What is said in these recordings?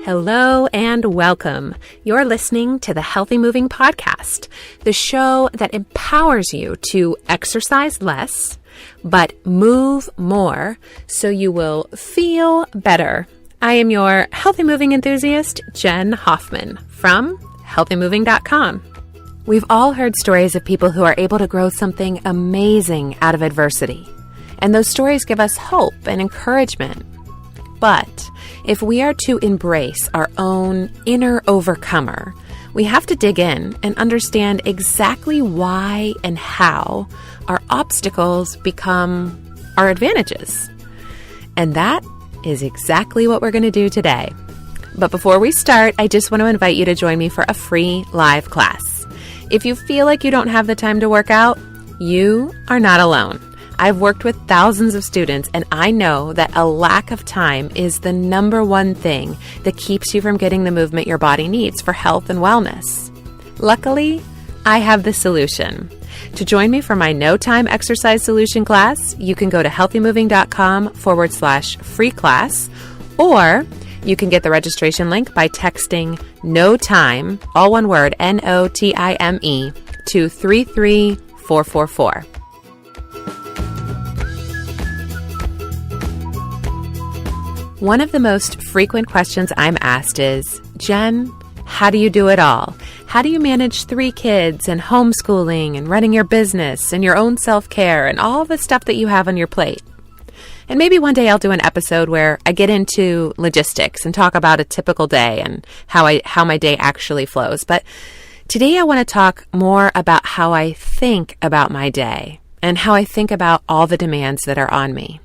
Hello and welcome. You're listening to the Healthy Moving Podcast, the show that empowers you to exercise less, but move more so you will feel better. I am your healthy moving enthusiast, Jen Hoffman from healthymoving.com. We've all heard stories of people who are able to grow something amazing out of adversity, and those stories give us hope and encouragement. But if we are to embrace our own inner overcomer, we have to dig in and understand exactly why and how our obstacles become our advantages. And that is exactly what we're going to do today. But before we start, I just want to invite you to join me for a free live class. If you feel like you don't have the time to work out, you are not alone. I've worked with thousands of students, and I know that a lack of time is the number one thing that keeps you from getting the movement your body needs for health and wellness. Luckily, I have the solution. To join me for my No Time Exercise Solution class, you can go to healthymoving.com/free class, or you can get the registration link by texting No Time, all one word, NOTIME, to 33444. One of the most frequent questions I'm asked is, Jen, how do you do it all? How do you manage 3 kids and homeschooling and running your business and your own self-care and all the stuff that you have on your plate? And maybe one day I'll do an episode where I get into logistics and talk about a typical day and how my day actually flows. But today I want to talk more about how I think about my day and how I think about all the demands that are on me.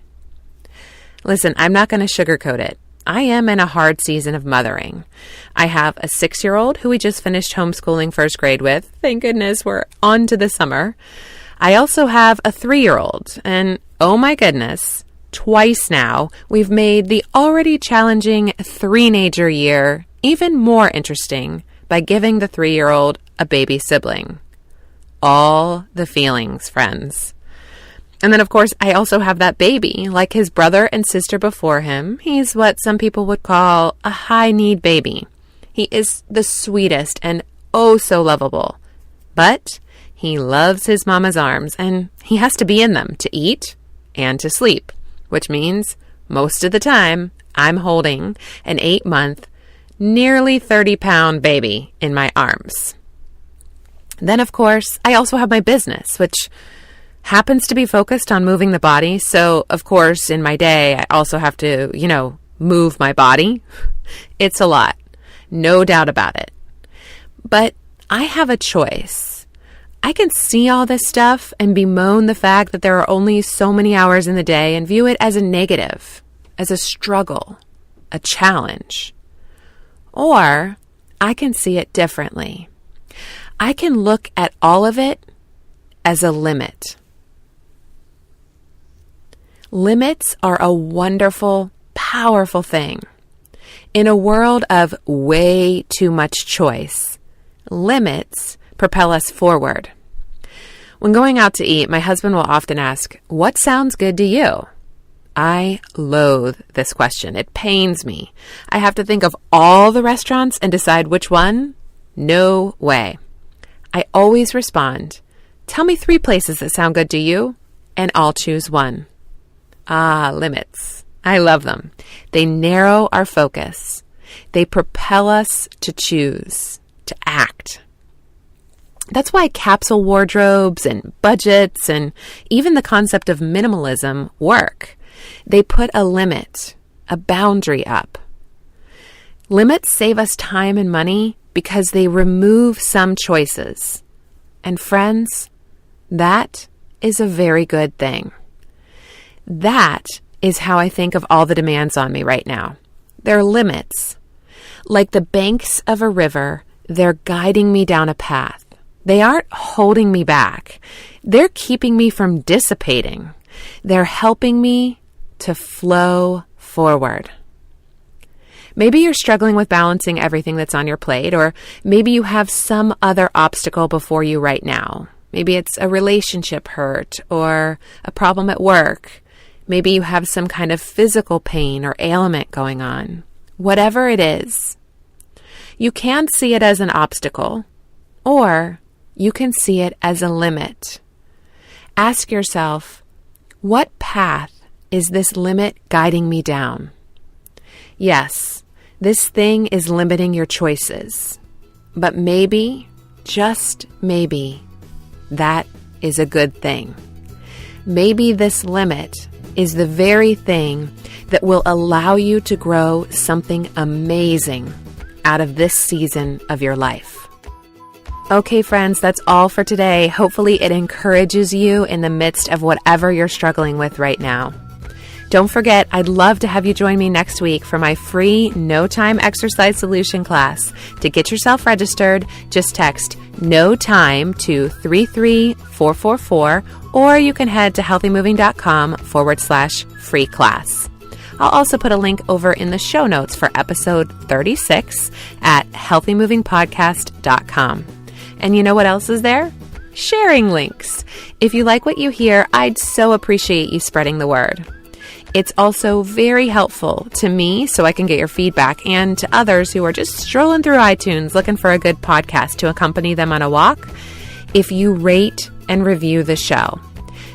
Listen, I'm not going to sugarcoat it. I am in a hard season of mothering. I have a 6-year-old who we just finished homeschooling first grade with. Thank goodness we're on to the summer. I also have a 3-year-old, and oh my goodness, twice now we've made the already challenging 3-nager year even more interesting by giving the 3-year-old a baby sibling. All the feelings, friends. And then, of course, I also have that baby. Like his brother and sister before him, he's what some people would call a high-need baby. He is the sweetest and oh so lovable. But he loves his mama's arms, and he has to be in them to eat and to sleep, which means most of the time I'm holding an 8-month, nearly 30-pound baby in my arms. Then, of course, I also have my business, which happens to be focused on moving the body. So, of course, in my day, I also have to, move my body. It's a lot. No doubt about it. But I have a choice. I can see all this stuff and bemoan the fact that there are only so many hours in the day and view it as a negative, as a struggle, a challenge. Or I can see it differently. I can look at all of it as a limit. Limits are a wonderful, powerful thing. In a world of way too much choice, limits propel us forward. When going out to eat, my husband will often ask, "What sounds good to you?" I loathe this question. It pains me. I have to think of all the restaurants and decide which one. No way. I always respond, "Tell me 3 places that sound good to you, and I'll choose one." Limits. I love them. They narrow our focus. They propel us to choose, to act. That's why capsule wardrobes and budgets and even the concept of minimalism work. They put a limit, a boundary up. Limits save us time and money because they remove some choices. And friends, that is a very good thing. That is how I think of all the demands on me right now. They're limits. Like the banks of a river, they're guiding me down a path. They aren't holding me back. They're keeping me from dissipating. They're helping me to flow forward. Maybe you're struggling with balancing everything that's on your plate, or maybe you have some other obstacle before you right now. Maybe it's a relationship hurt or a problem at work. Maybe you have some kind of physical pain or ailment going on. whatever it is. You can see it as an obstacle, or you can see it as a limit. Ask yourself, what path is this limit guiding me down? Yes, this thing is limiting your choices, but maybe, just maybe, that is a good thing. Maybe this limit is the very thing that will allow you to grow something amazing out of this season of your life. Okay, friends, that's all for today. Hopefully it encourages you in the midst of whatever you're struggling with right now. Don't forget, I'd love to have you join me next week for my free No Time Exercise Solution class. To get yourself registered, just text No Time to 33444, or you can head to healthymoving.com/free class. I'll also put a link over in the show notes for episode 36 at healthymovingpodcast.com. And you know what else is there? Sharing links. If you like what you hear, I'd so appreciate you spreading the word. It's also very helpful to me so I can get your feedback, and to others who are just strolling through iTunes looking for a good podcast to accompany them on a walk, if you rate and review the show.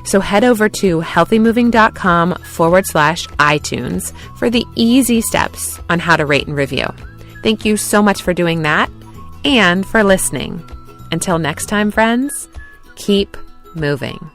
So head over to healthymoving.com/iTunes for the easy steps on how to rate and review. Thank you so much for doing that and for listening. Until next time, friends, keep moving.